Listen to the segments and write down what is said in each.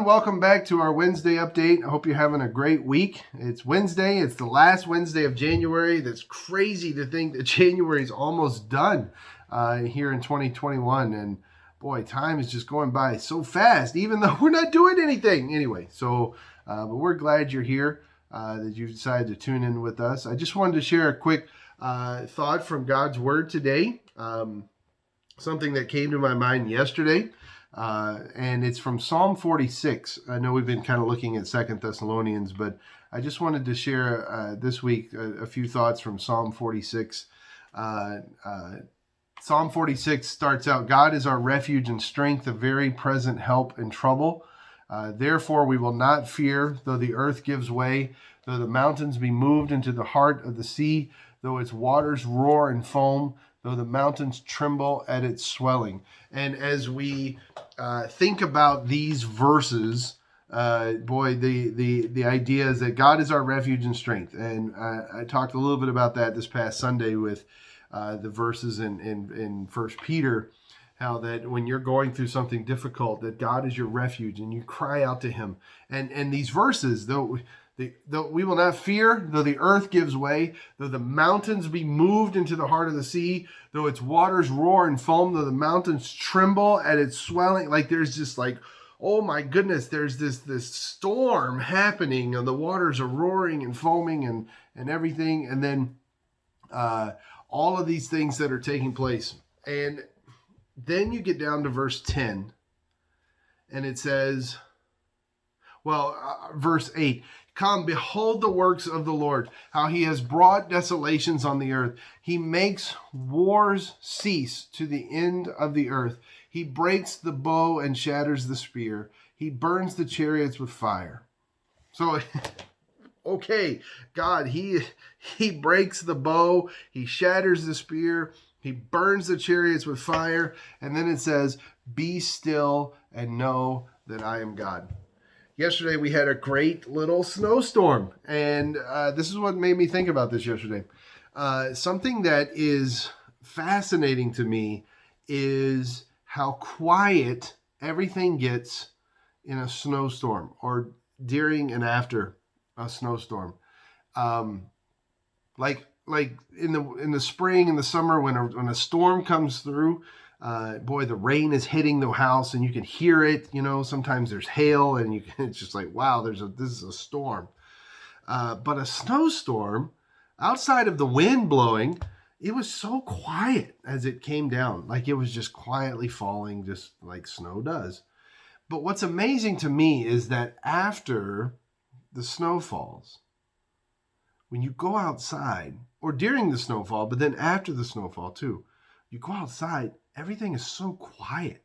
everyone. Welcome back to our Wednesday update. I hope you're having a great week. It's Wednesday. It's the last Wednesday of January. That's crazy to think that January is almost done here in 2021. And boy, time is just going by so fast, even though we're not doing anything. Anyway, but we're glad you're here, that you decided to tune in with us. I just wanted to share a quick thought from God's Word today. Something that came to my mind yesterday. And it's from Psalm 46. I know we've been kind of looking at 2 Thessalonians, but I just wanted to share this week a few thoughts from Psalm 46. Psalm 46 starts out, God is our refuge and strength, a very present help in trouble. Therefore we will not fear, though the earth gives way, though the mountains be moved into the heart of the sea, though its waters roar and foam, though the mountains tremble at its swelling. And as we think about these verses, the idea is that God is our refuge and strength. And I talked a little bit about that this past Sunday with the verses in 1 Peter, how that when you're going through something difficult, that God is your refuge and you cry out to him. And these verses, though we will not fear, though the earth gives way, though the mountains be moved into the heart of the sea, though its waters roar and foam, though the mountains tremble at its swelling. Like there's just like, oh my goodness, there's this storm happening and the waters are roaring and foaming and everything. And then all of these things that are taking place. And then you get down to verse 10 and it says, verse 8, come, behold the works of the Lord, how he has brought desolations on the earth. He makes wars cease to the end of the earth. He breaks the bow and shatters the spear. He burns the chariots with fire. So, okay, God, he breaks the bow. He shatters the spear. He burns the chariots with fire. And then it says, be still and know that I am God. Yesterday, we had a great little snowstorm, and this is what made me think about this yesterday. Something that is fascinating to me is how quiet everything gets in a snowstorm or during and after a snowstorm. Like in the spring and the summer when a storm comes through, the rain is hitting the house and you can hear it. You know, sometimes there's hail and it's just like, wow, this is a storm. But a snowstorm, outside of the wind blowing, it was so quiet as it came down. Like it was just quietly falling, just like snow does. But what's amazing to me is that after the snow falls, when you go outside, or during the snowfall, but then after the snowfall too, you go outside, everything is so quiet.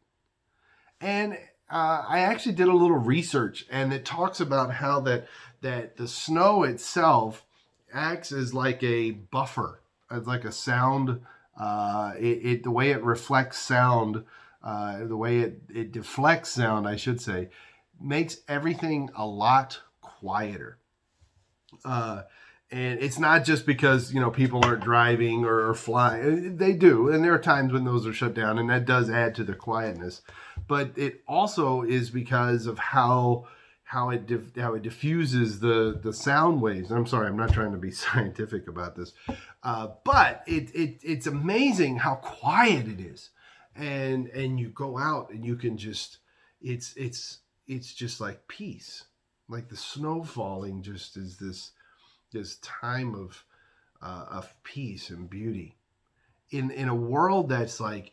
And I actually did a little research, and it talks about how that the snow itself acts as like a buffer, as like a sound. The way it reflects sound, the way it deflects sound, I should say, makes everything a lot quieter. And it's not just because, people aren't driving or flying. They do. And there are times when those are shut down, and that does add to the quietness. But it also is because of how it diffuses the sound waves. I'm sorry, I'm not trying to be scientific about this. But it's amazing how quiet it is. And you go out and you can just, it's just like peace. Like the snow falling just is this time of peace and beauty in a world that's like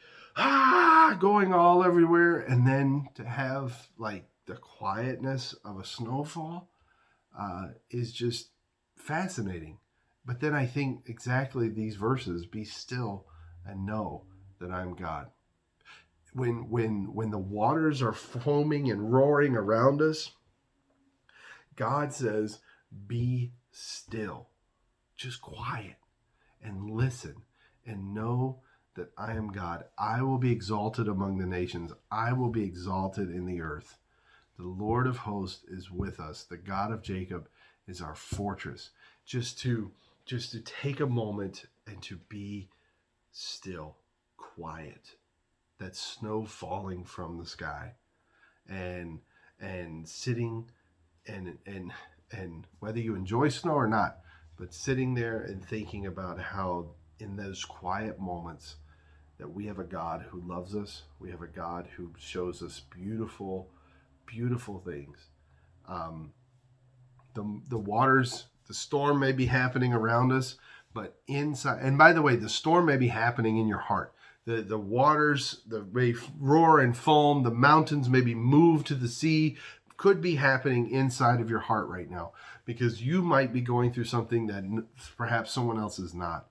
going all everywhere, and then to have like the quietness of a snowfall is just fascinating. But then I think exactly these verses, be still and know that I'm God. When the waters are foaming and roaring around us, God says, be still, just quiet, and listen, and know that I am God. I will be exalted among the nations. I will be exalted in the earth. The Lord of hosts is with us. The God of Jacob is our fortress. Just to take a moment and to be still, quiet. That snow falling from the sky, and and sitting and whether you enjoy snow or not, but sitting there and thinking about how in those quiet moments that we have a God who loves us. We have a God who shows us beautiful, beautiful things. The waters, the storm may be happening around us, but inside, and by the way, the storm may be happening in your heart. The waters may roar and foam. The mountains may be moved to the sea. Could be happening inside of your heart right now, because you might be going through something that perhaps someone else is not.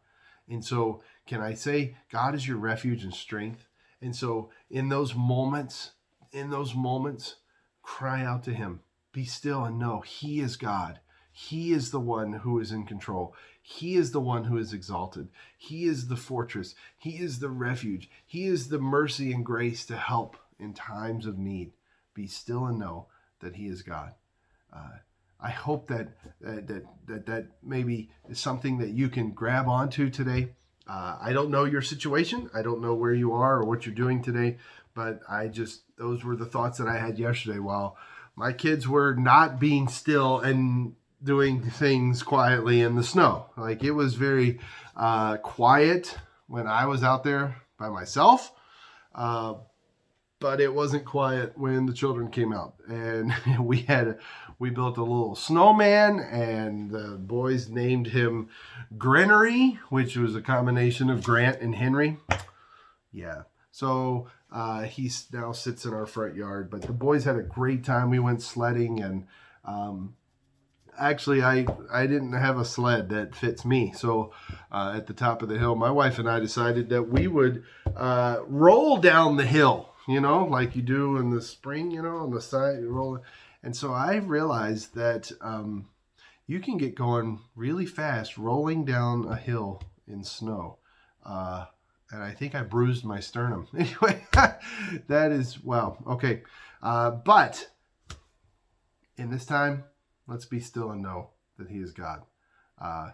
And so can I say God is your refuge and strength? And so in those moments, cry out to him. Be still and know he is God. He is the one who is in control. He is the one who is exalted. He is the fortress. He is the refuge. He is the mercy and grace to help in times of need. Be still and know that he is God. I hope that maybe is something that you can grab onto today. I don't know your situation. I don't know where you are or what you're doing today, but those were the thoughts that I had yesterday while my kids were not being still and doing things quietly in the snow. Like, it was very quiet when I was out there by myself. But it wasn't quiet when the children came out, and we built a little snowman, and the boys named him Grenery, which was a combination of Grant and Henry. Yeah. So he now sits in our front yard, but the boys had a great time. We went sledding, and actually I didn't have a sled that fits me. So at the top of the hill, my wife and I decided that we would roll down the hill. Like you do in the spring, on the side, you roll. And so I realized that you can get going really fast rolling down a hill in snow. And I think I bruised my sternum. Anyway, that is, wow. Okay. But in this time, let's be still and know that he is God. I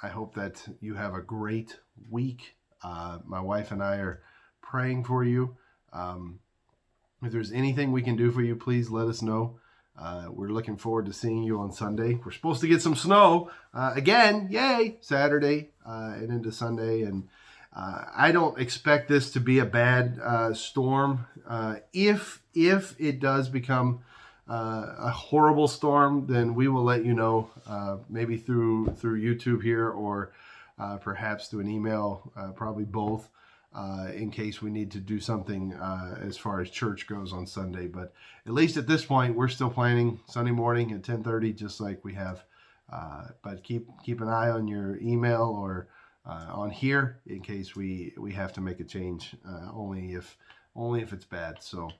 hope that you have a great week. My wife and I are praying for you. If there's anything we can do for you, please let us know. We're looking forward to seeing you on Sunday. We're supposed to get some snow again, yay, Saturday and into Sunday. And I don't expect this to be a bad storm. If it does become a horrible storm, then we will let you know, maybe through YouTube here, or perhaps through an email, probably both. In case we need to do something as far as church goes on Sunday. But at least at this point, we're still planning Sunday morning at 10:30, just like we have. But keep an eye on your email or on here in case we have to make a change, only if it's bad. So,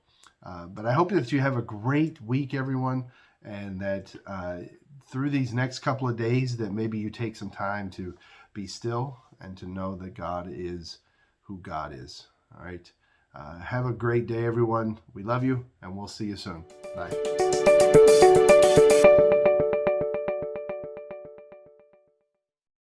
but I hope that you have a great week, everyone, and that through these next couple of days that maybe you take some time to be still and to know that God is who God is. All right. Have a great day, everyone. We love you, and we'll see you soon. Bye.